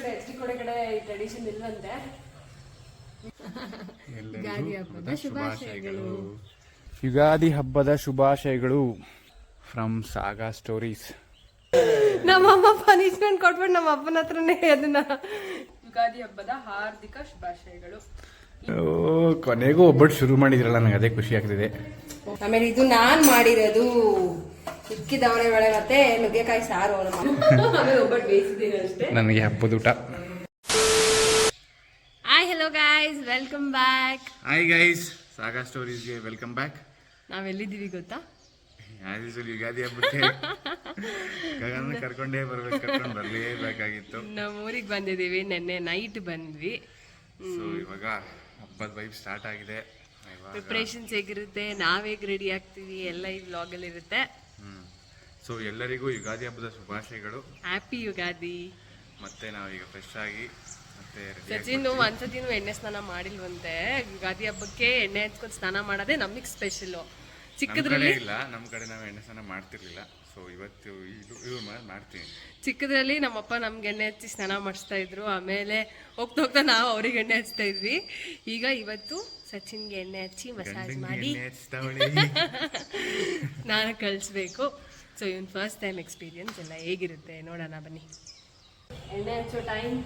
ಕಡೆ ಟ್ರೆಡಿಷನ್ ಇಲ್ವಂತೆ. ಯುಗಾದಿ ಹಬ್ಬದ ಶುಭಾಶಯಗಳು ಫ್ರಮ್ ಸಾಗಾ ಸ್ಟೋರೀಸ್. ನಮ್ಮಮ್ಮ ಪನಿಷ್ಮೆಂಟ್ ಕೊಟ್ಬಿಟ್ಟು ನಮ್ಮ ಅಪ್ಪನ ಹತ್ರನೇ ಅದನ್ನ ಯುಗಾದಿ ಹಬ್ಬದ ಹಾರ್ದಿಕ ಶುಭಾಶಯಗಳು. ಕೊನೆಗೂ ಒಬ್ಬಟ್ಟು ಶುರು ಮಾಡಿದ್ರಲ್ಲ, ನಂಗೆ ಅದೇ ಖುಷಿ ಆಗ್ತಿದೆ. ಆಮೇಲೆ ಇದು ನಾನ್ ಮಾಡಿರೋದು ಇಕ್ಕಿದವಳೆ ಒಳೆ ಮತ್ತೆ ನುಗ್ಗೆಕಾಯಿ ಸಾರು. ಆಮೇಲೆ ಒಬ್ಬಟ್ಟು ಬೇಯಿಸಿದ್ದೀನಿ ಅಷ್ಟೇ. ನನಗೆ ಹಬ್ಬದ ಊಟ. Hi hello guys, welcome back. Hi guys, saga ಸ್ಟೋರೀಸ್ಗೆ ವೆಲ್ಕಮ್ ಬ್ಯಾಕ್. ನಾವೆಲ್ಲಿದ್ದೀವಿ ಗೊತ್ತಾ? ಯುಗಾದಿ ಹಬ್ಬಕ್ಕೆ ಕರ್ಕೊಂಡೇ ಕರ್ಕೊಂಡು ಬರ್ಲೇಬೇಕಾಗಿತ್ತು. ನಮ್ಮ ಊರಿಗೆ ಬಂದಿದ್ದೀವಿ, ನೆನ್ನೆ ನೈಟ್ ಬಂದ್ವಿ. ಸೊ ಇವಾಗ ಹಬ್ಬದ ವೈಬ್ ಸ್ಟಾರ್ಟ್ ಆಗಿದೆ. ಪ್ರಿಪ್ರೇಷನ್ಸ್ ಹೇಗಿರುತ್ತೆ, ನಾವ್ ಹೇಗೆ ರೆಡಿ ಆಗ್ತೀವಿ ಎಲ್ಲ ಈ ವ್ಲಾಗಲ್ಲಿ ಇರುತ್ತೆ. ಸೊ ಎಲ್ಲರಿಗೂ ಯುಗಾದಿ ಹಬ್ಬದ ಶುಭಾಶಯಗಳು. ಹ್ಯಾಪಿ ಯುಗಾದಿ. ಮತ್ತೆ ನಾವೀಗ ಫ್ರೆಶ್ ಆಗಿ ಮತ್ತೆ ಸಚಿನ್ ಒಂದ್ಸತಿನೂ ಎಣ್ಣೆ ಸ್ನಾನ ಮಾಡಿಲ್ವಂತೆ. ಯುಗಾದಿ ಹಬ್ಬಕ್ಕೆ ಎಣ್ಣೆ ಹಚ್ಕೊಂಡು ಸ್ನಾನ ಮಾಡೋದೇ ನಮಗೆ ಸ್ಪೆಷಲ್. ಚಿಕ್ಕದ್ರಲ್ಲಿ ಇಲ್ಲ, ನಮ್ಮ ಕಡೆ ನಾವು ಎಣ್ಣೆ ಸ್ನಾನ ಮಾಡ್ತಿರ್ಲಿಲ್ಲ. ಸೊ ಇವತ್ತು ಇದು ಮಾಡ್ತೀವಿ. ಚಿಕ್ಕದ್ರಲ್ಲಿ ನಮ್ಮಪ್ಪ ನಮ್ಗೆ ಎಣ್ಣೆ ಹಚ್ಚಿ ಸ್ನಾನ ಮಾಡಿಸ್ತಾ ಇದ್ರು. ಆಮೇಲೆ ಹೋಗ್ತಾ ಹೋಗ್ತಾ ನಾವು ಅವ್ರಿಗೆ ಎಣ್ಣೆ ಹಚ್ತಾ ಇದ್ವಿ. ಈಗ ಇವತ್ತು ಸಚಿನ್ಗೆ ಎಣ್ಣೆ ಹಚ್ಚಿ ಮಸಾಜ್ ಮಾಡಿ ಸ್ನಾನ ಕಳಿಸ್ಬೇಕು. ಸೊ ಇವನ್ ಫಸ್ಟ್ ಟೈಮ್ ಎಕ್ಸ್ಪೀರಿಯನ್ಸ್ ಎಲ್ಲ ಹೇಗಿರುತ್ತೆ ನೋಡೋಣ ಬನ್ನಿ. ಎಣ್ಣೆ ಹಚ್ಚೋ ಟೈಮ್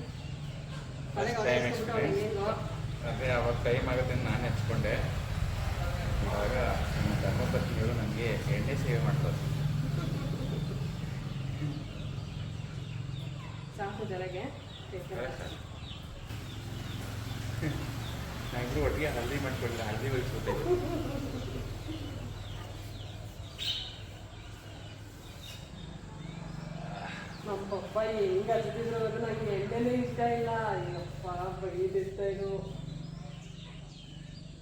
ಅದೇ ಅವಾಗ ಟೈಮ್ ಆಗುತ್ತೆ ನಾನು ಹಚ್ಕೊಂಡೆ. ಇವಾಗ ನಮ್ಮ ಧರ್ಮಪತ್ನಿಗಳು ನನಗೆ ಎಣ್ಣೆ ಸೇವೆ ಮಾಡ್ತಾರೆ. ಸಾಕು ಜರಗೆ ನಾವಿಬ್ರು ಒಟ್ಟಿಗೆ ಹಲ್ದಿ ಮಾಡ್ಕೊಳ್ಳಿಲ್ಲ, ಹಲ್ದಿ ಬಯಸ್ಬೋದೆ. ನಮ್ಮ ಪಪ್ಪ ಹೆಂಗೆ ಹಚ್ಚಿದ್ರು ಅದು ನನಗೆ ಎಣ್ಣೆನೂ ಇಷ್ಟ ಇಲ್ಲ. ಅಯ್ಯಪ್ಪ ಬೈದಿರ್ತ ಇದು.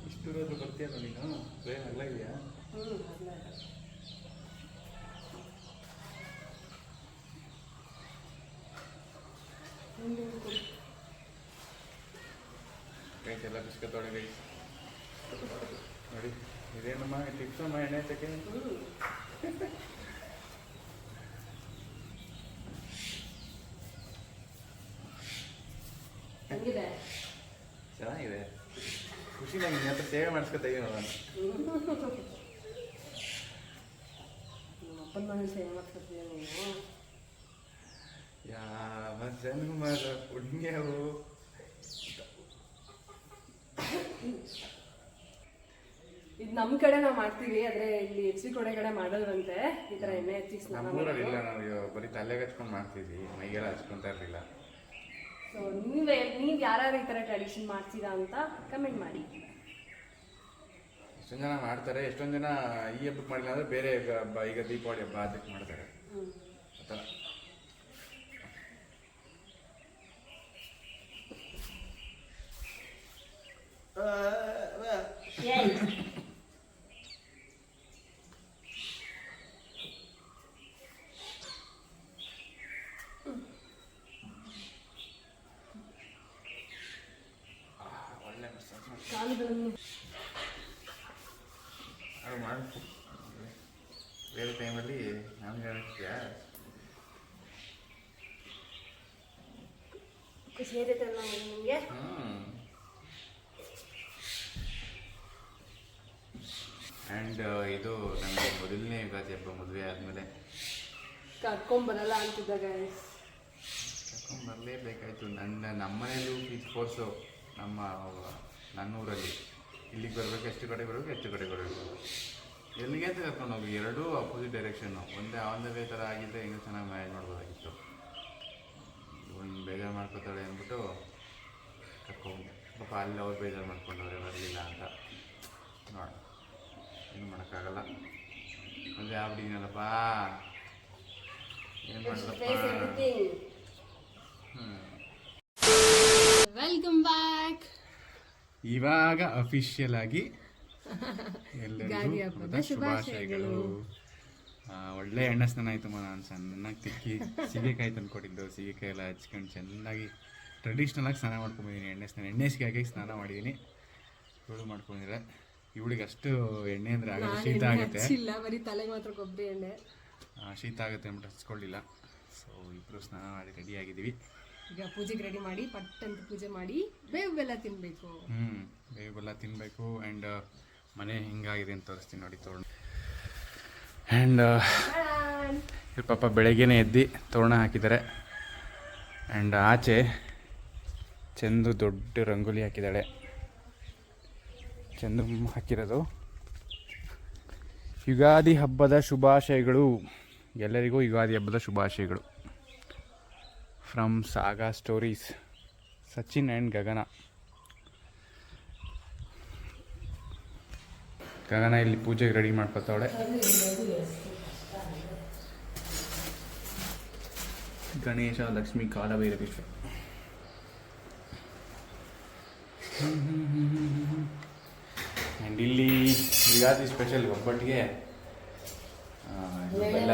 ಇಷ್ಟು ರೋದು ಬರ್ತೀಯಲ್ಲ ನೀನು, ಪ್ರೇಮ್ ಎಲ್ಲ ಇದೆಯಾ? ಎಲ್ಲ ಬಿಸ್ಕತ್ ಒಳಗೆ ನೋಡಿ. ಇದೇನಮ್ಮ ಟಿಪ್ಸಮ್ಮ ಎಣ್ಣೆ ಹಚ್ಚಕ್ಕೆ? ಚೆನ್ನಾಗಿದೆ, ಖುಷಿ ನಂಗೆ ನಿನ್ನ ಹತ್ರ ಸೇವೆ ಮಾಡಿಸ್ಕೊತಾ ಇದೀನಿ ನಾನು. ಅಪ್ಪನ ಮನೆ ಸೇವೆ ಮಾಡ್ಕೊತೀಯ ನೀವು? ಯಾವ ಜನ್ಮದ ಪುಣ್ಯವು. ಇದು ನಮ್ಮ ಕಡೆ ನಾವು ಮಾಡ್ತೀವಿ, ಆದ್ರೆ ಇಲ್ಲಿ ಹೆಚ್ಚಿ ಕಡೆ ಮಾಡಲ್ವಂತೆ ಈ ತರ ಎಣ್ಣೆ ಹಚ್ಚಿ ಸ್ನಾನ. ನಮ್ಮೂರಲ್ಲಿಲ್ಲ, ನಾವು ಬರೀ ತಲೆಗೆ ಹಚ್ಕೊಂಡು ಮಾಡ್ತಿದ್ವಿ, ಮೈಗೆಲ್ಲ ಹಚ್ಕೊಂತಾ ಇರಲಿಲ್ಲ. ಸೊ ನೀವು ಯಾರು ಈ ತರ ಟ್ರೆಡಿಷನ್ ಮಾಡ್ತೀರಾ ಅಂತ ಕಮೆಂಟ್ ಮಾಡಿ. ಎಷ್ಟೊಂದು ಜನ ಮಾಡ್ತಾರೆ, ಎಷ್ಟೊಂದು ಜನ ಈ ಹಬ್ಬಕ್ಕೆ ಮಾಡಿಲ್ಲ ಅಂದ್ರೆ ಬೇರೆ ಹಬ್ಬ, ಈಗ ದೀಪಾವಳಿ ಹಬ್ಬ ಅದಕ್ಕೆ ಮಾಡ್ತಾರೆ ಆ ಥರ. ಅದು ಮಾಡಿ ಬೇರೆ ಟೈಮಲ್ಲಿ ನಮ್ಗೆ ಹೇಳ್ತೀಯಾ? ಖುಷಿ ಇರುತ್ತಲ್ಲ ನಿಮಗೆ? ಆ್ಯಂಡ್ ಇದು ನನಗೆ ಮೊದಲನೇ ಯುಗಾದಿ ಹಬ್ಬ. ಮದುವೆ ಆದಮೇಲೆ ಕರ್ಕೊಂಬರಲ್ಲ ಅಂತಿದ್ದ ಗೈಸ್. ಕರ್ಕೊಂಬರಲೇಬೇಕಾಯ್ತು. ನಮ್ಮನೇಲೂ ಫೀಸ್ ಫೋರ್ಸು. ನನ್ನೂರಲ್ಲಿ ಇಲ್ಲಿಗೆ ಬರಬೇಕು, ಎಷ್ಟು ಕಡೆ ಬರಬೇಕು, ಎಷ್ಟು ಕಡೆ ಬರಬೇಕು, ಎಲ್ಲಿಗೆ ಅಂತ ಕರ್ಕೊಂಡು ಹೋಗಿ. ಎರಡೂ ಅಪೋಸಿಟ್ ಡೈರೆಕ್ಷನ್ನು. ಒಂದೇ ಆನ್ ದ ವೇ ಥರ ಆಗಿದ್ದರೆ ಹೆಂಗೆ ಚೆನ್ನಾಗಿ ಮ್ಯಾನೇಜ್ ಮಾಡ್ಬೋದಾಗಿತ್ತು. ಒಂದು ಬೇಜಾರು ಮಾಡ್ಕೋತಾಳೆ ಅಂದ್ಬಿಟ್ಟು ಕರ್ಕೊಂಡು ಪಾಪ ಅಲ್ಲಿ ಅವ್ರು ಬೇಜಾರು ಮಾಡ್ಕೊಂಡವ್ರೆ ಬರಲಿಲ್ಲ ಅಂತ. ನೋಡ, ಏನು ಮಾಡೋಕ್ಕಾಗಲ್ಲ. ಮದುವೆ ಆಗ್ಬಿಟ್ಟಿದ್ದೀನಲ್ಲಪ್ಪ, ಏನು ಮಾಡಲಪ್ಪ. Welcome back. ಇವಾಗ ಅಫಿಷಿಯಲ್ ಆಗಿ ಎಲ್ಲರಿಗೂ ಶುಭಾಶಯಗಳು. ಒಳ್ಳೆ ಎಣ್ಣೆ ಸ್ನಾನ ಆಯಿತು. ನಾನು ಚೆನ್ನಾಗಿ ತಿಕ್ಕಿ ಸೀಗೆಕಾಯಿ ತಂದ್ಕೊಟ್ಟಿದ್ದು, ಸೀಗೆಕಾಯಿ ಎಲ್ಲ ಹಚ್ಕೊಂಡು ಚೆನ್ನಾಗಿ ಟ್ರೆಡಿಷ್ನಲಾಗಿ ಸ್ನಾನ ಮಾಡ್ಕೊಂಬಿದ್ದೀನಿ. ಎಣ್ಣೆ ಸಿಗಾಗಿ ಸ್ನಾನ ಮಾಡಿದ್ದೀನಿ. ಇವಳು ಮಾಡ್ಕೊಂಡಿದ್ರೆ ಇವಳಿಗೆ ಅಷ್ಟು ಎಣ್ಣೆ ಅಂದರೆ ಆಗಲ್ಲ, ಶೀತ ಆಗುತ್ತೆ. ಬರೀ ತಲೆಗೆ ಮಾತ್ರ ಕೊಬ್ಬರಿ ಎಣ್ಣೆ, ಶೀತ ಆಗುತ್ತೆ ಅಂದ್ಬಿಟ್ಟು ಹಚ್ಕೊಳ್ಳಿಲ್ಲ. ಸೊ ಇಬ್ಬರು ಸ್ನಾನ ಮಾಡಿ ರೆಡಿಯಾಗಿದ್ದೀವಿ. ಈಗ ಪೂಜೆಗೆ ರೆಡಿ ಮಾಡಿ ಪಟ್ಟಂತ ಪೂಜೆ ಮಾಡಿ ಬೇವು ಬೆಲ್ಲ ತಿನ್ಬೇಕು. ಬೇವು ಬೆಲ್ಲ ತಿನ್ನಬೇಕು. ಆ್ಯಂಡ್ ಮನೆ ಹಿಂಗಾಗಿದೆ ಅಂತ ತೋರಿಸ್ತೀನಿ ನೋಡಿ ತೋರಣ. ಆ್ಯಂಡ್ ಪಾಪ ಬೆಳಗ್ಗೆನೇ ಎದ್ದು ತೋರಣ ಹಾಕಿದ್ದಾರೆ. ಆ್ಯಂಡ್ ಆಚೆ ಚಂದು ದೊಡ್ಡ ರಂಗೋಲಿ ಹಾಕಿದ್ದಾಳೆ. ಚಂದು ಹಾಕಿರೋದು. ಯುಗಾದಿ ಹಬ್ಬದ ಶುಭಾಶಯಗಳು ಎಲ್ಲರಿಗೂ. ಯುಗಾದಿ ಹಬ್ಬದ ಶುಭಾಶಯಗಳು from saga stories, Sachin and Gagana. Gagana ಇಲ್ಲಿ ಪೂಜೆಗೆ ರೆಡಿ ಮಾಡ್ಕೊತಾವಳೆ. ಗಣೇಶ, ಲಕ್ಷ್ಮಿ, ಕಾಲಭೈರವೇಶ್ವರ. ಆ್ಯಂಡ್ ಇಲ್ಲಿ ಯುಗಾದಿ ಸ್ಪೆಷಲ್ ಒಬ್ಬಟ್ಟಿಗೆ ಬೆಲ್ಲ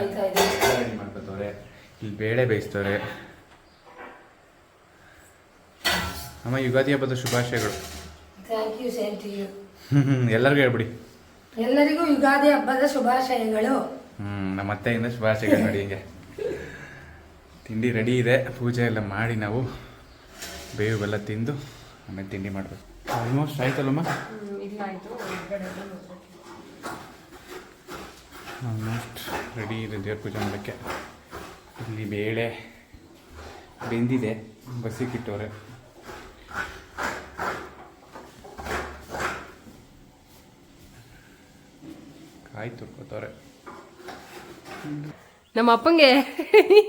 ರೆಡಿ ಮಾಡ್ಕೊತವ್ರೆ. ಇಲ್ಲಿ ಬೇಳೆ ಬೇಯಿಸ್ತವ್ರೆ. ಅಮ್ಮ ಯುಗಾದಿ ಹಬ್ಬದ ಶುಭಾಶಯಗಳು. Thank you, same to you. ಎಲ್ಲರಿಗೂ ಹೇಳ್ಬಿಡಿ. ಎಲ್ಲರಿಗೂ ಯುಗಾದಿ ಹಬ್ಬದ ಶುಭಾಶಯಗಳು. ನಮ್ಮ ಅತ್ತೆಯಿಂದ ಶುಭಾಶಯಗಳು ನೋಡಿ. ಹಿಂಗೆ ತಿಂಡಿ ರೆಡಿ ಇದೆ. ಪೂಜೆ ಎಲ್ಲ ಮಾಡಿ ನಾವು ಬೇವು ಬೆಲ್ಲ ತಿಂದು ಆಮೇಲೆ ತಿಂಡಿ ಮಾಡಬೇಕು. ಆಲ್ಮೋಸ್ಟ್ ಆಯ್ತಲ್ಲಮ್ಮ? ಆಲ್ಮೋಸ್ಟ್ ರೆಡಿ ಇದೆ ದೇವ್ರ ಪೂಜೆ ಮಾಡೋಕ್ಕೆ. ಇಲ್ಲಿ ಬೇಳೆ ಬೆಂದಿದೆ, ಬಸಿಗಿಟ್ಟವ್ರೆ. ಕಾಯಿ ತುರ್ಕೋತವ್ರೆ. ನಮ್ಮ ಅಪ್ಪಂಗೆ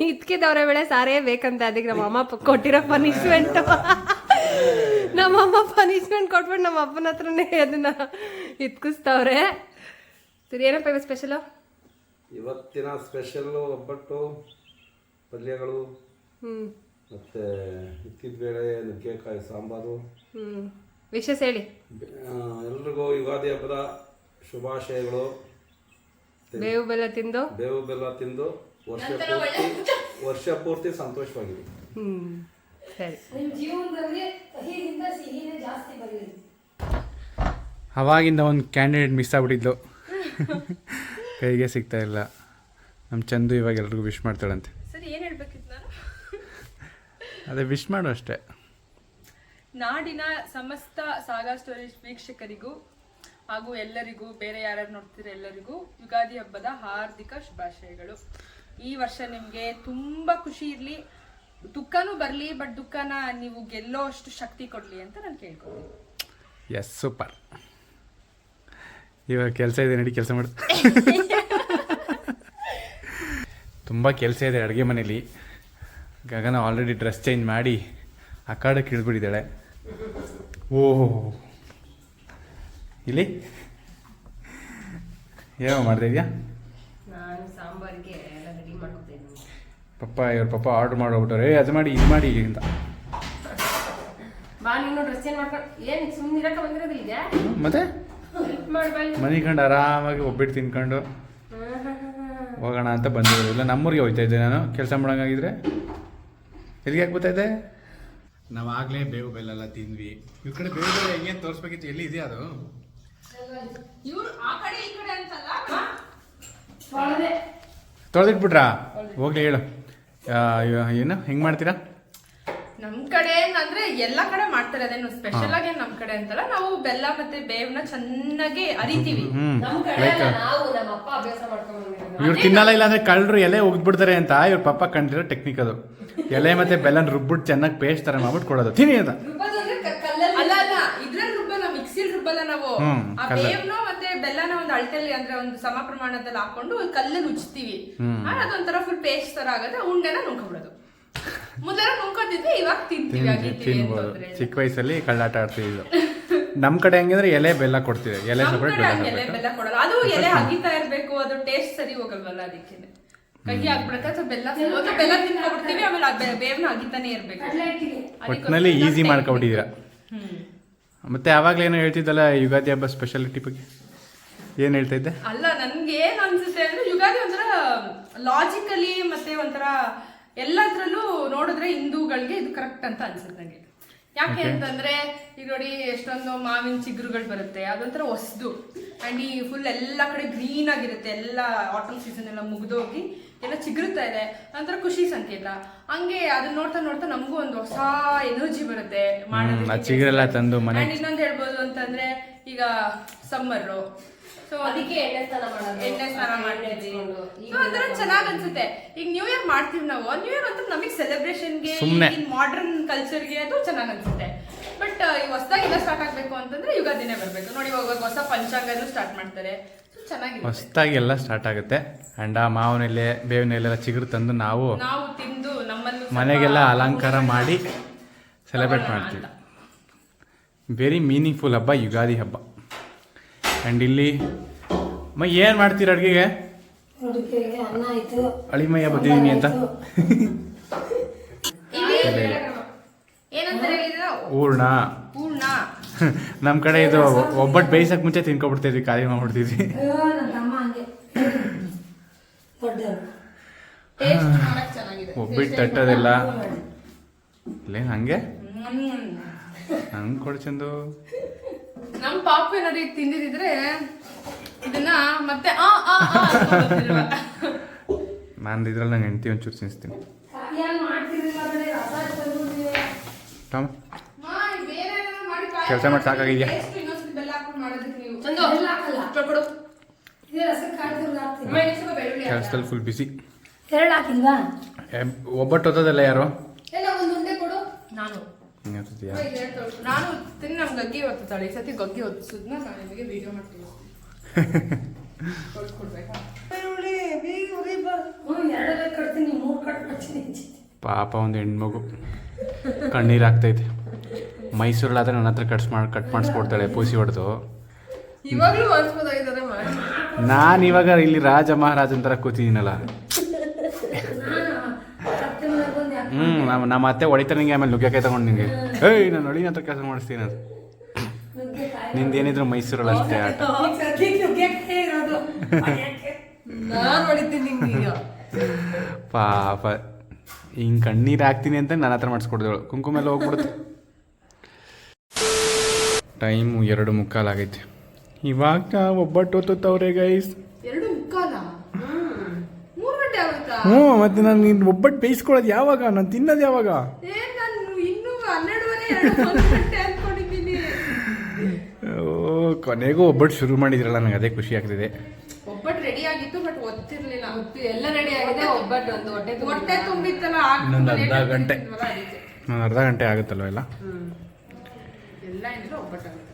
ಇದ್ಕಿದವ್ರೆ ಬೆಳೆ ಸಾರೇ ಬೇಕಂತ. ಅದಕ್ಕೆ ನಮ್ಮ ಅಮ್ಮ ಕೊಟ್ಟಿರೋ ಪನಿಷ್ಮೆಂಟ್. ನಮ್ಮಮ್ಮ ಪನಿಷ್ಮೆಂಟ್ ಕೊಟ್ಬಿಟ್ಟು ನಮ್ಮ ಅಪ್ಪನ ಹತ್ರನೇ ಅದನ್ನ ಇತ್ಕಿಸ್ತವ್ರೆ. ಸರಿ, ಏನಪ್ಪ ಇವ ಸ್ಪೆಷಲು? ಇವತ್ತಿನ ಸ್ಪೆಷಲ್ಲು ಒಬ್ಬಟ್ಟು, ಪಲ್ಯಗಳು, ಮತ್ತು ಇಕ್ಕಿದ ಬೇಳೆ, ನುಗ್ಗೆಕಾಯಿ ಸಾಂಬಾರು. ವಿಶೇಷ ಹೇಳಿ. ಎಲ್ರಿಗೂ ಯುಗಾದಿ ಹಬ್ಬದ ಶುಭಾಶಯಗಳು. ಬೇವು ಬೆಲ್ಲ ತಿಂದು ವರ್ಷ ಪೂರ್ತಿ ಸಂತೋಷವಾಗಿರಿ. ಸರಿ. ನಿಮ್ಮ ಜೀವನದಲ್ಲಿ ಕಹಿಗಿಂತ ಸಿಹಿನೇ ಜಾಸ್ತಿ ಬರಲಿ. ಅವಾಗಿಂದ ಒಂದು ಕ್ಯಾಂಡಿಡೇಟ್ ಮಿಸ್ ಆಗ್ಬಿಟ್ಟಿದ್ಲು, ಕೈಗೆ ಸಿಗ್ತಾ ಇಲ್ಲ. ನಮ್ಮ ಚಂದು ಇವಾಗ ಎಲ್ರಿಗೂ ವಿಶ್ ಮಾಡ್ತಾಳಂತೆ. ಸರಿ, ಏನು ಹೇಳ್ಬೇಕಿತ್ತು ನಾನು? ಅದೇ ವಿಶ್ ಮಾಡು ಅಷ್ಟೇ. ನಾಡಿನ ಸಮಸ್ತ ಸಾಗಾ ಸ್ಟೋರೀಸ್ ವೀಕ್ಷಕರಿಗೂ ಹಾಗೂ ಎಲ್ಲರಿಗೂ, ಬೇರೆ ಯಾರ್ಯಾರು ನೋಡ್ತೀರ ಎಲ್ಲರಿಗೂ ಯುಗಾದಿ ಹಬ್ಬದ ಹಾರ್ದಿಕ ಶುಭಾಶಯಗಳು. ಈ ವರ್ಷ ನಿಮಗೆ ತುಂಬ ಖುಷಿ ಇರಲಿ, ದುಃಖನೂ ಬರಲಿ, ಬಟ್ ದುಃಖನ ನೀವು ಗೆಲ್ಲೋ ಅಷ್ಟು ಶಕ್ತಿ ಕೊಡಲಿ ಅಂತ ನಾನು ಕೇಳ್ಕೊತೀನಿ. Yes, super. ಇವಾಗ ಕೆಲಸ ಇದೆ, ನಡಿ ಕೆಲಸ ಮಾಡು. ತುಂಬ ಕೆಲಸ ಇದೆ ಅಡುಗೆ ಮನೇಲಿ. ಗಗನ ಆಲ್ರೆಡಿ ಡ್ರೆಸ್ ಚೇಂಜ್ ಮಾಡಿ ಆ ಕಾಡಕ್ಕೆ ಇಳಿದ್ಬಿಟ್ಟಿದ್ದಾಳೆ. ಓಹೋ, ಇಲ್ಲಿ ಏನೋ ಮಾಡ್ತಾ ಇದೆಯಾ? ನಾನು ಸಾಂಬಾರಿಗೆ ಎಲ್ಲ ರೆಡಿ ಮಾಡ್ಕೊತೀನಿ. ಇವ್ರ ಪಪ್ಪ ಆರ್ಡ್ರ್ ಮಾಡೋಗ್ಬಿಟ್ಟವ್ರೆ, ಅದು ಮಾಡಿ ಇದು ಮಾಡಿ ಅಂತ. ಬಾ, ನೀನು ಡ್ರೆಸ್ ಚೇಂಜ್ ಮಾಡ್ಕೊಂಡು ಏನು ಸುಮ್ಮನೆ ಇರಕ್ಕೆ ಬಂದಿರೋದಿಲ್ಲ. ಮತ್ತೆ ಮಾಡ್ಬಾಳಿ ಮನೆ ಕಂಡು ಆರಾಮಾಗಿ ಒಬ್ಬಿಟ್ಟು ತಿನ್ಕೊಂಡು ಹೋಗೋಣ ಅಂತ ಬಂದಿದ್ರು. ಇಲ್ಲ ನಮ್ಮೂರಿಗೆ ಹೋಗ್ತಾ ಇದ್ದೆ ನಾನು ಕೆಲಸ ಮಾಡೋಂಗಾಗಿದ್ರೆ. ಎಲ್ಲಿಗೆ ಯಾಕೆ ಬರ್ತಾಯಿದ್ದೆ? ನಾವಾಗಲೇ ಬೇವು ಬೆಲ್ಲ ಎಲ್ಲ ತಿಂದ್ವಿ. ಇವ್ರ ಕಡೆ ಬೇವು ಬೆಲ್ಲ ಹೆಂಗೆ ತೋರಿಸ್ಬೇಕಿತ್ತು, ಎಲ್ಲಿ ಇದೆಯಾ ಅದು? ಇವ್ರು ಆ ಕಡೆ ಈ ಕಡೆ ಅಂತಲ್ಲ, ತೊಳೆದಿಟ್ಬಿಟ್ರಾ? ಹೋಗ್ಲಿ ಹೇಳು, ಏನು ಹೆಂಗೆ ಮಾಡ್ತೀರಾ? ನಮ್ ಕಡೆ ಅಂದ್ರೆ ಎಲ್ಲಾ ಕಡೆ ಮಾಡ್ತಾರೆ, ಅದೇನು ಸ್ಪೆಷಲ್ ಆಗಿ ನಮ್ ಕಡೆ ಅಂತಲ್ಲ. ನಾವು ಬೆಲ್ಲ ಮತ್ತೆ ಬೇವನ್ನ ಚೆನ್ನಾಗಿ ಅರಿತೀವಿ. ನಮ್ಮ ಕಡೆ ಅಲ್ಲ, ನಾವು ನಮ್ಮ ಅಪ್ಪ ಅಭ್ಯಾಸ ಮಾಡ್ಕೊಂಡು ಬಂದಿರೋದು. ಇವ್ರು ತಿನ್ನಲ್ಲ, ಇಲ್ಲ ಅಂದ್ರೆ ಕಳ್ಳರು ಎಲೆ ಉಗ್ದ್ಬಿಡ್ತಾರೆ ಅಂತ ಇವ್ರ ಪಪ್ಪ ಕಂಡಿರೋ ಟೆಕ್ನಿಕ್ ಅದು. ಎಲೆ ಮತ್ತೆ ಬೆಲ್ಲನ ರುಬ್ಬಿಟ್ಟು ಚೆನ್ನಾಗಿ ಪೇಸ್ಟ್ ತರ ಮಾಡ್ಬಿಟ್ಟು ಕೊಡೋದು, ತಿನ್ನಿ ಅಂತ. ಅಲ್ಲ ಅಲ್ಲ, ಇದ್ರಲ್ಲಿ ರುಬ್ಬಲ್ಲ, ಮಿಕ್ಸಿಲ್ ರುಬ್ಬಲ್ಲ ನಾವು. ಆ ಬೇವ್ನ ಮತ್ತೆ ಬೆಲ್ಲನ ಒಂದು ಅಳತೆಯಲ್ಲಿ ಅಂದ್ರೆ ಒಂದು ಸಮ ಪ್ರಮಾಣದಲ್ಲಿ ಹಾಕೊಂಡು ಕಲ್ಲಲ್ಲಿ ಉಜ್ತೀವಿ. ಅದೊಂಥರ ಫುಲ್ ಪೇಸ್ಟ್ ತರ ಆಗತ್ತೆ. ಉಂಡೆನ ನುಂಗ್ಬಿಡೋದು. ಮೊದಲೆಲ್ಲ ನುಂಗ್ಕೊತಿದ್ವಿ, ಇವಾಗ ತಿನ್ಬೋದು. ಚಿಕ್ಕ ವಯಸ್ಸಲ್ಲಿ ಕಳ್ಳಾಟ ಆಡ್ತಿದ್ದು. ನಮ್ ಕಡೆ ಹೆಂಗಂದ್ರೆ ಎಲೆ ಬೆಲ್ಲ ಕೊಡ್ತೀವಿ, ಎಲೆ ಸಪರೇಟ್ ಬೆಲ್ಲ ಕೊಡಲ್ಲ. ಅದು ಎಲೆ ಹಗಿತಾ ಇರ್ಬೇಕು, ಅದು ಟೇಸ್ಟ್ ಸರಿ ಹೋಗಲ್ವಲ್ಲ, ಅದಕ್ಕೆ ಕಹಿ ಆಗ್ಬಿಡತ್ತೆ. ಅಥವಾ ಬೆಲ್ಲ ತಿನ್ಕೊಬಿಡ್ತೀವಿ, ಆಮೇಲೆ ಆ ಬೇವ್ನ ಹಗಿತಾನೆ ಇರ್ಬೇಕು. ಒಟ್ಟಿನಲ್ಲಿ ಈಸಿ ಮಾಡ್ಕೊಬಿಟ್ಟಿದ್ದೀರಾ. ಮತ್ತೆ ಆವಾಗಲೇ ಏನೋ ಹೇಳ್ತಿದ್ದಲ್ಲ ಯುಗಾದಿ ಹಬ್ಬ ಸ್ಪೆಷಾಲಿಟಿ ಬಗ್ಗೆ, ಏನ್ ಹೇಳ್ತಾ ಇದ್ದೆ? ಅಲ್ಲ, ನನ್ಗೆ ಏನ್ ಅನ್ಸುತ್ತೆ ಅಂದ್ರೆ ಯುಗಾದಿ ಒಂಥರ ಲಾಜಿಕಲಿ ಮತ್ತೆ ಒಂಥರ ಎಲ್ಲದ್ರಲ್ಲೂ ನೋಡಿದ್ರೆ ಹಿಂದೂಗಳಿಗೆ ಇದು ಕರೆಕ್ಟ್ ಅಂತ ಅನ್ಸುತ್ತೆ ನಂಗೆ. ಯಾಕೆ ಅಂತಂದ್ರೆ ಈಗ ನೋಡಿ ಎಷ್ಟೊಂದು ಮಾವಿನ ಚಿಗುರುಗಳು ಬರುತ್ತೆ, ಅದೊಂಥರ ಹೊಸದು. ಅಂಡ್ ಈ ಫುಲ್ ಎಲ್ಲ ಕಡೆ ಗ್ರೀನ್ ಆಗಿರುತ್ತೆ. ಎಲ್ಲ ಆಟಮ್ ಸೀಸನ್ ಎಲ್ಲ ಮುಗ್ದೋಗಿ ಎಲ್ಲ ಚಿಗುರುತ್ತಾ ಇದೆ ಒಂಥರ ಖುಷಿ ಸಂಕೇತ. ಹಂಗೆ ಅದನ್ನ ನೋಡ್ತಾ ನೋಡ್ತಾ ನಮಗೂ ಒಂದು ಹೊಸ ಎನರ್ಜಿ ಬರುತ್ತೆ ಆ ಚಿಗುರೆಲ್ಲ ತಂದು ಮನೆ. ಇನ್ನೊಂದು ಹೇಳ್ಬೋದು ಅಂತಂದ್ರೆ ಈಗ ಸಮ್ಮರು, ಸೊ ಅದಕ್ಕೆ ಎಣ್ಣೆ ಸ್ನಾನ ಮಾಡ್ತೀವಿ. ಒಂಥರ ಚೆನ್ನಾಗ್ ಅನ್ಸುತ್ತೆ. ಈಗ ನ್ಯೂ ಇಯರ್ ಮಾಡ್ತೀವಿ ನಾವು, ನ್ಯೂ ಇಯರ್ ಅಂತ ನಮಗೆ ಸೆಲೆಬ್ರೇಷನ್ಗೆ ಮಾಡರ್ನ್ ಕಲ್ಚರ್ಗೆ ಅದು ಚೆನ್ನಾಗ್ ಅನ್ಸುತ್ತೆ. ಬಟ್ ಈ ಹೊಸದಾಗಿ ಎಲ್ಲ ಸ್ಟಾರ್ಟ್ ಆಗ್ಬೇಕು ಅಂತಂದ್ರೆ ಯುಗಾದಿನೇ ಬರ್ಬೇಕು ನೋಡಿ. ಇವಾಗ ಹೊಸ ಪಂಚಾಂಗನೂ ಸ್ಟಾರ್ಟ್ ಮಾಡ್ತಾರೆ, ಚೆನ್ನಾಗಿದೆ. ಹೊಸದಾಗಿ ಎಲ್ಲ ಸ್ಟಾರ್ಟ್ ಆಗುತ್ತೆ. ಅಂಡ್ ಆ ಮಾವಿನ ಎಲೆ ಬೇವಿನ ಎಲೆ ಚಿಗುರು ತಂದು ನಾವು ತಿಂದು ನಮ್ಮನ್ನು ಮನೆಗೆಲ್ಲ ಅಲಂಕಾರ ಮಾಡಿ ಸೆಲೆಬ್ರೇಟ್ ಮಾಡ್ತೀವಿ. ವೆರಿ ಮೀನಿಂಗ್ಫುಲ್ ಹಬ್ಬ ಯುಗಾದಿ ಹಬ್ಬ. ಆ್ಯಂಡ್ ಇಲ್ಲಿ ಏನು ಮಾಡ್ತೀರ ಅಡುಗೆಗೆ? ಅನ್ನ ಆಯ್ತು, ಅಳಿಮಯ್ಯ ಬಂದಿದ್ದೀನಿ ಅಂತ ಏನಂತಾರೆ ಹೂರ್ಣ. ಹೂರ್ಣ ನಮ್ಮ ಕಡೆ ಇದು ಒಬ್ಬಟ್ಟು ಬೇಯಿಸಕ್ಕೆ ಮುಂಚೆ ತಿನ್ಕೊಬಿಡ್ತಿದ್ವಿ, ಖಾಲಿ ಮಾಡ್ಬಿಡ್ತಿದ್ವಿ. ನನ್ನ ತಮ್ಮ ಹಂಗೆ ದೊಡ್ಡವರು. ಟೇಸ್ಟ್ ಮಾಡಕ್ ಚೆನ್ನಾಗಿದೆ. ಒಬ್ಬಿಟ್ಟು ತಟ್ಟೋದಿಲ್ಲ ಇಲ್ಲೇ ಹಂಗೆ ಹಂಗೆ ಕೊಡ್ಚಂದು. ನಮ್ಮ ಪಾಪು ಏನಾದ್ರು ಈಗ ತಿಂದಿದ್ರೆ ಇದನ್ನ ಮತ್ತೆ ನಾನು ಇದ್ರಲ್ಲಿ ನಂಗೆ ಹೆಂಡ್ತಿ ಒಂಚೂರು ತಿನ್ನಿಸ್ತೀನಿ. ಟಾಮ್ ಕೆಲಸ ಮಾಡಿ ಸಾಕಾಗಿದ್ಯಾ? ಕೆಲಸದಲ್ಲಿ ಫುಲ್ ಬಿಸಿ. ಎರಡು ಹಾಕಿಲ್ವಾ? ಒಬ್ಬಟ್ಟು ಓದೋದಲ್ಲ ಯಾರು? ನಾನು ಹಿಂಗತ್ತಿದ್ಯಾ? ನಾನು ತಿನ್ನ ನಮ್ ಗಗ್ಗಿ ಹೊತ್ತಾಳೆ. ಈ ಸತಿ ಗಗ್ಗಿ ಹೊತ್ತಿಸಿದ್ನ ನಾನು ನಿಮಗೆ ವಿಡಿಯೋ ಮಾಡ್ತೀನಿ. ಎರಡಲ್ಲೇ ಕಟ್ತೀನಿ, 3 ಕಟ್ ಮಾಡ್ತೀನಿ. ಪಾಪ ಒಂದು ಹೆಣ್ಮಗು ಕಣ್ಣೀರು ಆಗ್ತೈತೆ. ಮೈಸೂರಲ್ಲಾದ್ರೆ ನನ್ನ ಹತ್ರ ಕಟ್ ಮಾಡಿಸ್ಕೊಡ್ತಾಳೆ ಪೂಸಿ ಹೊಡೆದು. ಇವಾಗಲೂ ಮಾಡಿಸ್ಬೋದಾಗಿದ್ದಾರೆ ಮಾಡಿ. ನಾನು ಇವಾಗ ಇಲ್ಲಿ ರಾಜ ಮಹಾರಾಜನ ಥರ ಕೂತಿದ್ದೀನಲ್ಲ. ನಮ್ಮ ಅತ್ತೆ ಹೊಡಿತಾರೆ ನಿಂಗೆ, ಆಮೇಲೆ ನುಗ್ಗೆಕಾಯಿ ತಗೊಂಡು ನಿಂಗೆ ಏಯ್ ನಾನು ಹೊಡಿನ ಹತ್ರ ಕೆಲಸ ಮಾಡಿಸ್ತೀನಿ ಅದು. ನಿಂದೇನಿದ್ರು ಮೈಸೂರಲ್ಲಿ ಅಷ್ಟೇ ಆಟ. ನಾನು ಹೊಡಿತೀನಿ ಈಗ. ಪಾಪ ಹಿಂಗೆ ಕಣ್ಣೀರು ಹಾಕ್ತೀನಿ ಅಂತ ನನ್ನ ಹತ್ರ ಮಾಡಿಸ್ಕೊಡ್ದಳು. ಕುಂಕುಮ ಎಲ್ಲ ಹೋಗ್ಬಿಡುತ್ತೆ. ಟೈಮು 2:15 ಆಗೈತೆ. ಇವಾಗ ಒಬ್ಬಟ್ಟು ಹೊತ್ತವ್ರೆ ಗೈಸ್. 2:15 3 ಗಂಟೆ ಆಗುತ್ತಾ? ಹ್ಞೂ, ಮತ್ತೆ ನಾನು ನೀನು ಒಬ್ಬಟ್ಟು ಬೇಯಿಸ್ಕೊಳ್ಳೋದು ಯಾವಾಗ? ನಾನು ತಿನ್ನೋದು ಯಾವಾಗ? ನಾನು ಇನ್ನೂ 12:30 ಗಂಟೆ ಅನ್ಕೊಂಡಿದ್ದೀನಿ. ಕೊನೆಗೂ ಒಬ್ಬಟ್ಟು ಶುರು ಮಾಡಿದ್ರಲ್ಲ, ನನಗೆ ಅದೇ ಖುಷಿ ಆಗ್ತಿದೆ. ಒಬ್ಬಟ್ಟು ರೆಡಿ ಆಗಿತ್ತು, ಬಟ್ ಒತ್ತಿರ್ಲಿಲ್ಲ. ಎಲ್ಲ ರೆಡಿ ಆಗಿದೆ. ಒಬ್ಬಟ್ಟು ಒಂದು ಹೊಟ್ಟೆ ತುಂಬಿತ್ತಲ್ಲ. ಇನ್ನೊಂದು ಅರ್ಧ ಗಂಟೆ ಆಗುತ್ತಲ್ವ ಎಲ್ಲ. ಎಲ್ಲ ಏನಿಲ್ಲ ಒಬ್ಬಟ್ಟು ಆಗುತ್ತೆ.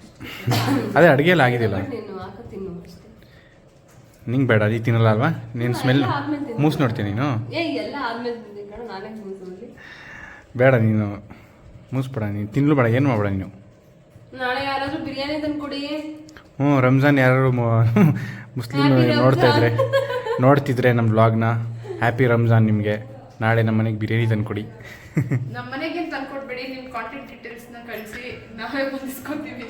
ಅದೇ ಅಡುಗೆ ಎಲ್ಲ ಆಗಿದೆಯಲ್ಲ. ನೀನು ಹಾಕ ತಿನ್ನು ಅಷ್ಟೇ. ನಿಂಗೆ ಬೇಡ, ಅದು ತಿನ್ನಲ್ಲ ಅಲ್ವಾ? ನೀನು ಸ್ಮೆಲ್ ಮೂಸ್ ನೋಡ್ತೀನಿ ನೀನು. ಎಲ್ಲ ಆದ್ಮೇಲೆ ತಿಂತೀನಿ ಕಣ, ನಾನೇ ತಿನ್ನಿಸೋದು. ಬೇಡ, ನೀನು ಮೂಸ್ಬೇಡ, ನೀನು ತಿನ್ನಲು ಬೇಡ, ಏನು ಮಾಡಬೇಡ ನೀನು. ನಾಳೆ ಯಾರಾದ್ರೂ ಬಿರಿಯಾನಿ ತಂದ್ಕೊಡಿ. ಹ್ಞೂ, ರಂಜಾನ್ ಯಾರು ಮುಸ್ಲಿಮ್ ನೋಡ್ತಿದ್ರೆ ನಮ್ಮ ವ್ಲಾಗ್ನ, ಹ್ಯಾಪಿ ರಂಜಾನ್ ನಿಮಗೆ. ನಾಳೆ ನಮ್ಮ ಮನೆಗೆ ಬಿರಿಯಾನಿ ತಂದ್ಕೊಡಿ. ನಮ್ಮ ಮನೆಗೆ ತಂದ್ಕೊಡ್ಬೇಡಿ, ನಿಮ್ಮ ಕಾಂಟ್ಯಾಕ್ಟ್ ಡೀಟೇಲ್ಸ್ನ ಕಳಿಸಿ, ನಾವೇ ಹೊಂದಿಸ್ಕೊತೀವಿ.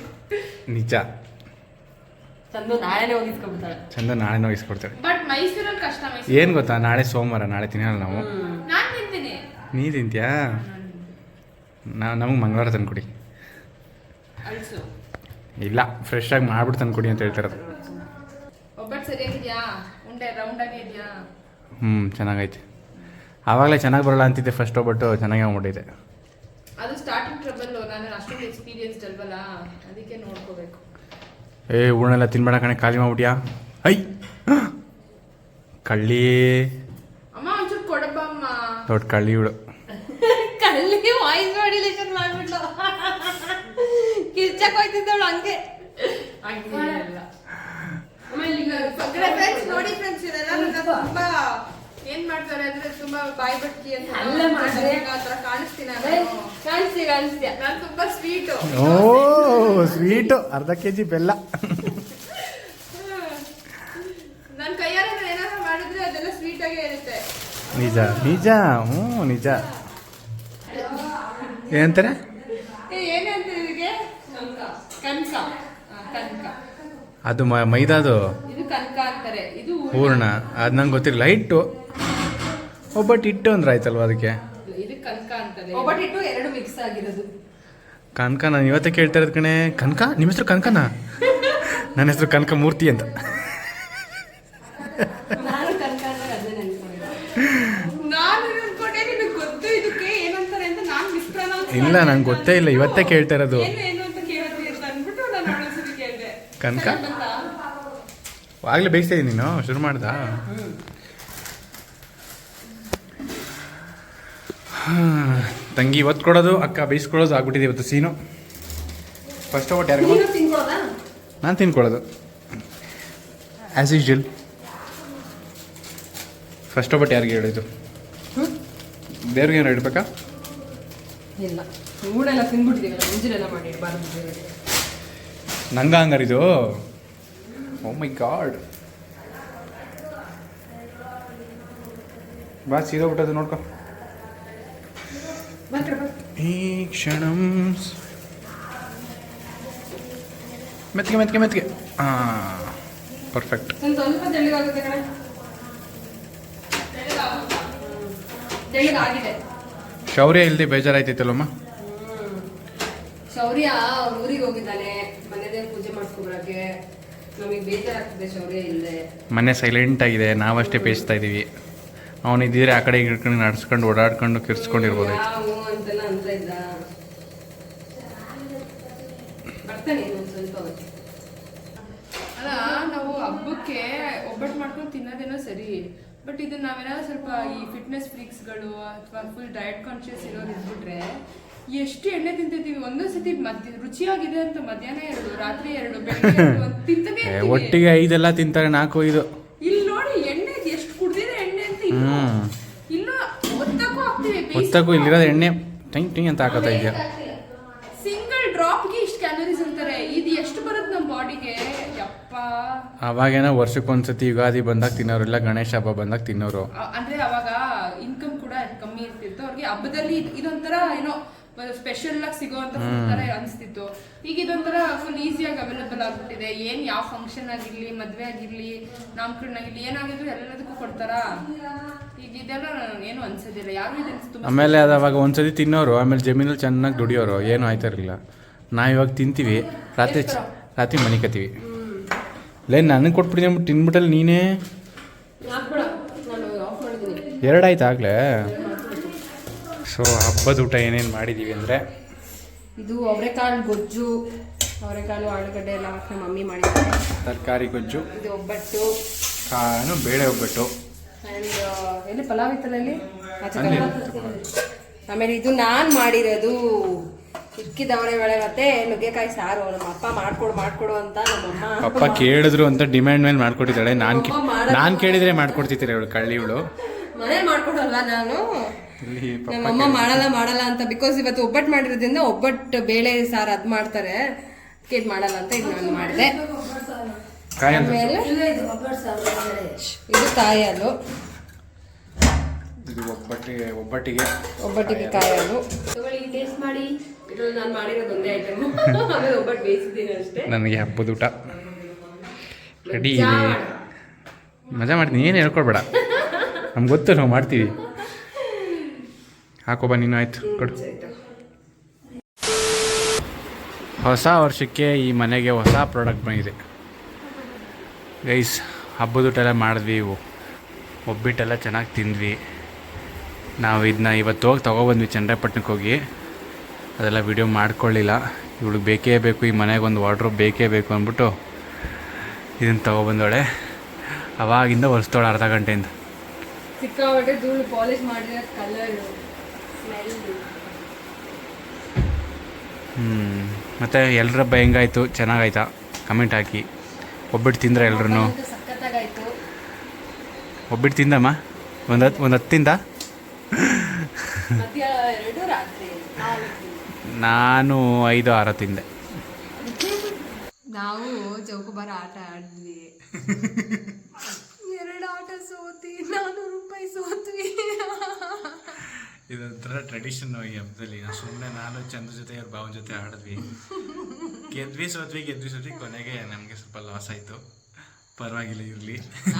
ನಿಜ. ಚಂದ ನಾಳೆನೇ ಹೋಗಿಸ್ಕೊಬಿಡ್ತಾಳೆ. ಚಂದ ನಾಳೆನೇ ವಹಿಸ್ಕೊಡ್ತಾಳೆ. ಬಟ್ ಮೈಸೂರಲ್ಲಿ ಕಷ್ಟ. ಏನು ಗೊತ್ತಾ, ನಾಳೆ ಸೋಮವಾರ, ನಾಳೆ ತಿನ್ನಲ್ಲ ನಾವು. ನಾನು ತಿಂತೀನಿ. ನೀ ತಿಂತೀಯಾ? ನಮಗೆ ಮಂಗಳವಾರ ತಂದ್ಕೊಡಿ. ಅಲ್ಸು ಇಲ್ಲ, ಫ್ರೆಶ್ ಆಗಿ ಮಾಡ್ಬಿಟ್ಟು ತಂದ್ಕೊಡಿ ಅಂತ ಹೇಳ್ತಾರದು. ಒಬ್ಬಟ್ಟು ಸರಿಯಾಗಿದೆಯಾ? ಉಂಡೆ ರೌಂಡ್ ಆಗಿ ಇದೆಯಾ? ಚೆನ್ನಾಗೈತೆ. ಆವಾಗಲೇ ಚೆನ್ನಾಗಿ ಬರಲ್ಲ ಅಂತಿದ್ದೆ, ಫಸ್ಟ್ ಒಬ್ಬಟ್ಟು ಚೆನ್ನಾಗಿ ಆಗ್ಬಿಟ್ಟಿದೆ. ಅದು ಸ್ಟಾರ್ಟಿಂಗ್ ಟ್ರಬಲ್. ನಾನು ಅಷ್ಟೊಂದು ಎಕ್ಸ್ಪೀರಿಯನ್ಸ್ ಅಲ್ವಲ್ಲ, ಅದಕ್ಕೆ ನೋಡ್ಕೋಬೇಕು. ಹೂರ್ಣೆಲ್ಲ ತಿನ್ಬೇಡ ಕಣೆ, ಖಾಲಿ ಮಾಡ್ಬಿಟ್ಯಾ? ಐ ಕಳ್ಳಿ. ಅಮ್ಮ ಒಂಚೂರು ಕೊಡಪ್ಪ ಅಮ್ಮ. ದೊಡ್ಡ ಕಳ್ಳಿ ಇವಳು. ಕಲ್ಲಿ ವಾಯ್ಸ್ ಮಾಡ್ಯುಲೇಷನ್ ಮಾಡ್ಬಿಟ್ಲು. ಕಿರ್ಚಕ್ ಹೋಯ್ತಿದ್ದವಳು ಹಂಗೆ. ನೋಡಿ ಫ್ರೆಂಡ್ಸ್, ಇದೆಲ್ಲ ನನ್ನ ತುಂಬಾ ಏನ್ ಮಾಡ್ತಾರೆ ಅಂದ್ರೆ ತುಂಬಾ ಬಾಯಿ ಬಟ್ಟಿ ಅಂತ ಕಾಣಿಸ್ತೀನಿ. ಕಾಣಿಸ್ತೀಯ. ನಾನು ತುಂಬಾ ಸ್ವೀಟ್. ಸ್ವೀಟು ಅರ್ಧ kg ಬೆಲ್ಲ. ನನ್ನ ಕೈಯಾರೆ ಏನಾದ್ರು ಮಾಡಿದ್ರೆ ಅದೆಲ್ಲ ಸ್ವೀಟ್ ಆಗೇ ಇರುತ್ತೆ. ನಿಜ ನಿಜ. ನಿಜ. ಏನಂತಾರೆ? ಏನೇ ಅಂತ ಇದಕ್ಕೆ? ಕನಕ. ಅದು ಮೈದಾದು. ಇದು ಕನಕ ಅಂತಾರೆ, ಇದು ಹೂರ್ಣ. ಅದು ನಂಗೆ ಗೊತ್ತಿರಲಿಲ್ಲ. ಹಿಟ್ಟು ಒಬ್ಬಟ್ಟು ಹಿಟ್ಟು ಅಂದ್ರೆ ಆಯ್ತಲ್ವ ಅದಕ್ಕೆ. ಇದು ಕನಕ ಅಂತಾರೆ. ಒಬ್ಬಟ್ಟಿಟ್ಟು 2 ಮಿಕ್ಸ್ ಆಗಿರೋದು. ಕನಕ. ನಾನು ಇವತ್ತೇ ಕೇಳ್ತಾ ಇರೋದು ಕಣೆ. ಕನಕ? ನಿಮ್ಮ ಹೆಸರು ಕನಕನಾ? ನನ್ನ ಹೆಸರು ಕನಕ ಮೂರ್ತಿ ಅಂತ. ನಾನು ಕನಕ ಅಂದ್ರೆ ಅದೇ ನೆನ್ಸ್ಕೊಂಡಿದ್ದೆ. ಇಲ್ಲ ನಂಗೆ ಗೊತ್ತೇ ಇಲ್ಲ, ಇವತ್ತೇ ಕೇಳ್ತಾ ಇರೋದು. ಏನು ಅಂತ ಕೇಳಿದ್ರಿ ಅಂತ ಅಂದ್ಬಿಟ್ಟು ನಾನು ಆಡೋಸರಿ ಕೇಳಿದೆ. ಕನಕ ಆಗ್ಲೇ ಬೇಯಿಸ್ತಾ ಇದ್ದೀನಿ, ನೀನು ಶುರು ಮಾಡ್ದ. ತಂಗಿ ಇವತ್ತು ಕೊಡೋದು, ಅಕ್ಕ ಬೇಯಿಸ್ಕೊಳ್ಳೋದು ಆಗ್ಬಿಟ್ಟಿದೆ ಇವತ್ತು ಸೀನು. ಫಸ್ಟ್ ಒಟ್ಟು ಯಾರಿಗೂ ನೀನು ತಿನ್ಕೊಳ್ಳೋದಾ? ನಾನು ತಿನ್ಕೊಳ್ಳೋದು ಆ್ಯಸ್ ಯೂಶುವಲ್. ಫಸ್ಟ್ ಒಬ್ಬಟ್ಟು ಯಾರಿಗೆ ಹೇಳಿದ್ದು? ದೇವ್ರಿಗೆ ಏನು ಇಡ್ಬೇಕಾ? ಇಲ್ಲ, ಮೂಡೆಲ್ಲ ತಿನ್ಬಿಟ್ಟಿದ್ದೀವಿ, ಮುಂಜಾನೆಲ್ಲ ಮಾಡಿ ಇಡಬಾರ್ದು. ನಂಗೆ ಹಂಗಾರಿದು. ಓ ಮೈ ಗಾಡ್. ಬಾ ಸೀದೋಗ್ಬಿಟ್ಟದು ನೋಡ್ಕೊ. ಈ ಕ್ಷಣಂ ಮೆತ್ತಿಗೆ ಮೆತ್ತಿಗೆ ಮೆತ್ತಿಗೆ. ಹಾಂ, ಪರ್ಫೆಕ್ಟ್. ಸ್ವಲ್ಪ ತೆಳ್ಳಗಾಗುತ್ತೆ ಕಣೆ. ತೆಳ್ಳಗಾಗಿದೆ. ಶೌರ್ಯ ಇಲ್ಲದೆ ಬೇಜಾರಾಯ್ತೈತಲ್ಲಮ್ಮ. ಶೌರ್ಯ ಅವ್ರ ಊರಿಗೆ ಹೋಗಿದ್ದಾನೆ, ಮನೆದೇ ಪೂಜೆ ಮಾಡಿಸ್ಕೊಬರಕ್ಕೆ. ನಮಗೆ ಬೇಜಾರಾಗ್ತದೆ ಶೌರ್ಯ ಇಲ್ಲದೆ. ಮನೆ ಸೈಲೆಂಟ್ ಆಗಿದೆ, ನಾವಷ್ಟೇ ಬೇಯಿಸ್ತಾ ಇದ್ದೀವಿ. ಅವನಿದ್ದೀರಿ ಆ ಕಡೆ ಇಟ್ಕೊಂಡು ನಡ್ಸ್ಕೊಂಡು ಓಡಾಡ್ಕೊಂಡು ಕಿರ್ಸ್ಕೊಂಡಿರ್ಬೋದಾಯ್ತು. ಯಾವ ಅಂತೆಲ್ಲ ಅಂತ ಇದ್ದ. ಬರ್ತಾನೆ ಇನ್ನೊಂದು ಸ್ವಲ್ಪ ಹೊತ್ತು. ಅಲ್ಲ, ನಾವು ಹಬ್ಬಕ್ಕೆ ಒಬ್ಬಟ್ಟು ಮಾಡ್ಕೊಂಡು ತಿನ್ನೋದೇನೋ ಸರಿ, ಬಟ್ ಇದನ್ನ ನಾವೇನಾದ್ರು ಸ್ವಲ್ಪ ಈ ಫಿಟ್ನೆಸ್ ಫ್ರೀಕ್ಸ್ಗಳು ಅಥವಾ ಫುಲ್ ಡಯಟ್ ಕಾನ್ಶಿಯಸ್ ಇರೋರು ಇದ್ಬಿಟ್ರೆ ಎಷ್ಟು ಎಣ್ಣೆ ತಿಂತಿದ್ದೀವಿ. ಒಂದೊಂದ್ಸತಿ ರುಚಿಯಾಗಿದೆ ಅಂತ ಮಧ್ಯಾಹ್ನ 2, ರಾತ್ರಿ 2, ಬೆಳಗ್ಗೆ 2 ತಿಂತಾನೆ ಇರ್ತೀವಿ. ಒಟ್ಟಿಗೆ 5 ಎಲ್ಲ ತಿಂತಾರೆ, 4, 5. ಇಲ್ಲಿ ನೋಡಿ ಎಣ್ಣೆ ಎಷ್ಟು ಕುಡ್ದಿದೆ ಎಣ್ಣೆ ಅಂತ. ಇಲ್ಲ ಒತ್ತಕ್ಕೂ ಹಾಕ್ತಿವಿ, ಹೊತ್ತಕ್ಕೂ ಇಲ್ಲಿರೋದು ಎಣ್ಣೆ ಟಿಂಗ್ ಟಿಂಗ್ ಅಂತ ಹಾಕತ್ತಾ ಇದೆಯಾ. ಸಿಂಗಲ್ ಡ್ರಾಪ್ಗೆ ಇಷ್ಟು ಕ್ಯಾಲೋರೀಸ್ ಅಂತಾರೆ. ಇದು ಎಷ್ಟು ಬರುತ್ತೆ ನಮ್ಮ ಬಾಡಿಗೆ? ಯಪ್ಪ. ಅವಾಗೇನೋ ವರ್ಷಕ್ಕೊಂದ್ಸತಿ ಯುಗಾದಿ ಬಂದಾಗ ತಿನ್ನೋರು, ಇಲ್ಲ ಗಣೇಶ ಹಬ್ಬ ಬಂದಾಗ ತಿನ್ನೋರು. ಅಂದ್ರೆ ಅವಾಗ ಇನ್ಕಮ್ ಕೂಡ ಕಮ್ಮಿ ಇರ್ತಿತ್ತು ಅವ್ರಿಗೆ. ಹಬ್ಬದಲ್ಲಿ ಇದೊಂಥರ ಏನೋ ಸ್ಪೆಷಲ್ ಆಗಿ ಸಿಗೋಂತ ತರ ಅನಿಸ್ತಿತ್ತು. ಈಗ ಇದೊಂಥರ ಫುಲ್ ಈಸಿಯಾಗಿ ಅವೈಲೇಬಲ್ ಆಗ್ಬಿಟ್ಟಿದೆ. ಏನ್ ಯಾವ ಫಂಕ್ಷನ್ ಆಗಿರ್ಲಿ, ಮದ್ವೆ ಆಗಿರ್ಲಿ, ನಾಮಕರಣ ಆಗಿರ್ಲಿ, ಏನಾಗಿದ್ರು ಎಲ್ಲದಕ್ಕೂ ಕೊಡ್ತಾರ. ಈಗ ಇದೆಲ್ಲ ಏನು ಅನ್ಸೋದಿಲ್ಲ, ಯಾರು ಇದನ್ನ. ಆಮೇಲೆ ಅದು ಅವಾಗ ಒಂದ್ಸತಿ ತಿನ್ನೋರು, ಆಮೇಲೆ ಜಮೀನಲ್ಲಿ ಚೆನ್ನಾಗಿ ದುಡಿಯೋರು, ಏನು ಆಯ್ತಾ ಇರಲಿಲ್ಲ. ನಾವು ಇವಾಗ ತಿಂತೀವಿ, ರಾತ್ರಿ ಮನೆ ಕತ್ತೀವಿ. ಲೇ ನನಗೆ ಕೊಟ್ಬಿಟ್ಟಿದ್ದೀನಿ, ತಿನ್ಬಿಟ್ಟಲ್ಲಿ ನೀನೇ ಹಾಕ್ಬಿಡ, ನಾನು ಆಫ್ ಮಾಡಿದ್ದೀನಿ. 2 ಆಯ್ತು ಆಗಲೇ. ಸೊ ಹಬ್ಬದ ಊಟ ಏನೇನು ಮಾಡಿದ್ದೀವಿ ಅಂದರೆ, ಇದು ಅವರೆಕಾಳು ಗೊಜ್ಜು, ಅವರೆಕಾಳು ಆಲೂಗಡ್ಡೆ ಎಲ್ಲ ಹಾಕಿ ಮಮ್ಮಿ ಮಾಡಿದ್ದಾರೆ. ತರಕಾರಿ ಗೊಜ್ಜು, ಇದು ಒಬ್ಬಟ್ಟು, ಬೇಳೆ ಒಬ್ಬಟ್ಟು, ಆ್ಯಂಡ್ ಎಲ್ಲಿ ಪಲಾವ್ ಇತ್ತಲ್ಲ ಇಲ್ಲಿ ಆಚೆ ಕಡೆ. ಆಮೇಲೆ ಇದು ನಾನು ಮಾಡಿರೋದು ಇಕ್ಕಿದವರೆ ಬೇಳೆ ಮತ್ತೆ ನುಗ್ಗೆಕಾಯಿ ಸಾರು. ನಮ್ಮ ಅಪ್ಪ ಮಾಡ್ಕೊಡು ಅಂತ ನಮ್ಮಮ್ಮ ಪಪ್ಪ ಕೇಳಿದ್ರು ಅಂತ ಡಿಮ್ಯಾಂಡ್ ಮೇಲೆ ಮಾಡ್ಕೊಟ್ಟಿದ್ದಾಳೆ. ನಾನು ಕೇಳಿದರೆ ಮಾಡ್ಕೊಡ್ತಿದ್ದೀರ ಇವಳು, ಕಳ್ಳಿ ಇವಳು. ಮನೇಲಿ ಮಾಡ್ಕೊಡಲ್ವಾ ನಾನು, ನಮ್ಮಮ್ಮ ಮಾಡಲ್ಲ ಅಂತ. ಬಿಕಾಸ್ ಇವತ್ತು ಒಬ್ಬಟ್ಟು ಮಾಡಿರೋದ್ರಿಂದ ಒಬ್ಬಟ್ಟು ಬೇಳೆ ಸಾರು ಅದು ಮಾಡ್ತಾರೆ, ಇದು ಮಾಡಲ್ಲ ಅಂತ ಇದು ನಾನು ಮಾಡಿದೆ. ಆಮೇಲೆ ಇದು ಕಾಯಿ ಹಾಲು, ಇದು ಒಬ್ಬಟ್ಟಿಗೆ ಕಾಯಿ ಹಾಲು ತಗೊಳ್ಳಿ, ಟೇಸ್ಟ್ ಮಾಡಿ. ಇದ್ರಲ್ಲಿ ನಾನು ಮಾಡಿರೋದು ಒಂದೇ ಐಟಮ್, ಆಮೇಲೆ ಒಬ್ಬಟ್ಟು ಬೇಯಿಸಿದ್ದೀನಿ ಅಷ್ಟೇ. ನನಗೆ ಹಬ್ಬದ ಊಟ ರೆಡಿ ಇದೆ, ಮಜಾ ಮಾಡ್ತೀನಿ, ಏನು ಹೇಳ್ಕೊಡ್ಬೇಡ, ನಮ್ಗೆ ಗೊತ್ತು ನಾವು ಮಾಡ್ತೀವಿ. ಹಾಕೋಬ ನೀನು, ಆಯ್ತು ಕೊಡು. ಹೊಸ ವರ್ಷಕ್ಕೆ ಈ ಮನೆಗೆ ಹೊಸ ಪ್ರಾಡಕ್ಟ್ ಬಂದಿದೆ ಗೈಸ್. ಹಬ್ಬದ ಊಟ ಎಲ್ಲ ಮಾಡಿದ್ವಿ, ಒಬ್ಬಿಟ್ಟೆಲ್ಲ ಚೆನ್ನಾಗಿ ತಿಂದ್ವಿ. ನಾವು ಇದನ್ನ ಇವತ್ತು ಹೋಗಿ ತೊಗೊಬಂದ್ವಿ ಚನ್ನರಾಯಪಟ್ಟಣಕ್ಕೆ ಹೋಗಿ. ಅದೆಲ್ಲ ವಿಡಿಯೋ ಮಾಡ್ಕೊಳ್ಳಿಲ್ಲ. ಇವಳಿಗೆ ಬೇಕೇ ಬೇಕು, ಈ ಮನೆಗೆ ಒಂದು ವಾರ್ಡ್ರೋಬ್ ಬೇಕೇ ಬೇಕು ಅಂದ್ಬಿಟ್ಟು ಇದನ್ನು ತೊಗೊಬಂದವಳೆ. ಅವಾಗಿಂದ ಒರೆಸ್ತವಳೆ ಅರ್ಧ ಗಂಟೆಯಿಂದ. ಸಿಕ್ಕಾಪಟ್ಟೆ ಧೂಳು, ಪಾಲಿಶ್ ಮಾಡಿರೋ ಕಲರ್, ಮತ್ತು ಎಲ್ಲರ ಹಬ್ಬ ಹೆಂಗಾಯಿತು, ಚೆನ್ನಾಗಾಯ್ತಾ ಕಮೆಂಟ್ ಹಾಕಿ. ಒಬ್ಬಿಟ್ಟು ತಿಂದ್ರೆ ಎಲ್ರೂ ಸಖತ್ತಾಗಾಯ್ತು. ಒಬ್ಬಿಟ್ಟು ತಿಂದಮ್ಮ ಒಂದು 10 ತಿಂದ. ಮಧ್ಯ 2, ರಾತ್ರಿ 4. ನಾನು 5-6 ತಿಂದೆ. ನಾವು ಚೌಕಬಾರ ಆಟ ಆಡಿದ್ವಿ. 2 ಆಟ ಸೋತಿ, 400 ರೂಪಾಯಿ ಸೋತ್ವಿ. ಇದೊಂಥರ ಟ್ರೆಡಿಷನ್ ಈ ಹಬ್ಬದಲ್ಲಿ. ಸುಮ್ಮನೆ ನಾನು ಚಂದ್ರ ಜೊತೆ ಅವ್ರ ಭಾವನ ಜೊತೆ ಆಡಿದ್ವಿ, ಗೆದ್ವಿ ಸೋತ್ವಿ. ಕೊನೆಗೆ ನಮಗೆ ಸ್ವಲ್ಪ ಲಾಸ್ ಆಯಿತು. ಪರವಾಗಿಲ್ಲ, ಇರಲಿ,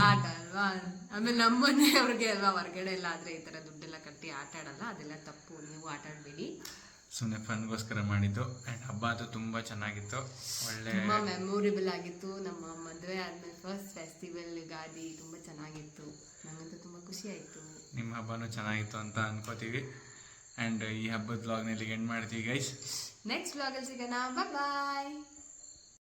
ಆಟ ಅಲ್ವಾ. ಆಮೇಲೆ ನಮ್ಮನೆ ಅವ್ರಿಗೆ ಅಲ್ವಾ, ಹೊರಗಡೆ ಎಲ್ಲ ಆದರೆ ಈ ಥರ ದುಡ್ಡೆಲ್ಲ ಕಟ್ಟಿ ಆಟ ಆಡಲ್ಲ, ಅದೆಲ್ಲ ತಪ್ಪು. ನೀವು ಆಟ ಆಡಬೇಡಿ, ಸುಮ್ಮನೆ ಫನ್ಗೋಸ್ಕರ ಮಾಡಿದ್ದು. ಆ್ಯಂಡ್ ಹಬ್ಬ ಅಂತೂ ತುಂಬ ಚೆನ್ನಾಗಿತ್ತು, ಒಳ್ಳೆ ತುಂಬ ಮೆಮೊರೇಬಲ್ ಆಗಿತ್ತು. ನಮ್ಮ ಮದುವೆ ಆದಮೇಲೆ ಫಸ್ಟ್ ಫೆಸ್ಟಿವಲ್ ಯುಗಾದಿ ತುಂಬ ಚೆನ್ನಾಗಿತ್ತು. ನನಗಂತೂ ತುಂಬ ಖುಷಿ ಆಯಿತು. ನಿಮ್ಮ ಹಬ್ಬನೂ ಚೆನ್ನಾಗಿತ್ತು ಅಂತ ಅನ್ಕೋತೀವಿ. ಆ್ಯಂಡ್ ಈ ಹಬ್ಬದ ವ್ಲಾಗ್ನ ಇಲ್ಲಿಗೆ ಎಂಡ್ ಮಾಡ್ತೀವಿ ಗೈಸ್. ನೆಕ್ಸ್ಟ್ ವ್ಲಾಗಲ್ಲಿ ಸಿಗೋಣ. ಬಾಯ್.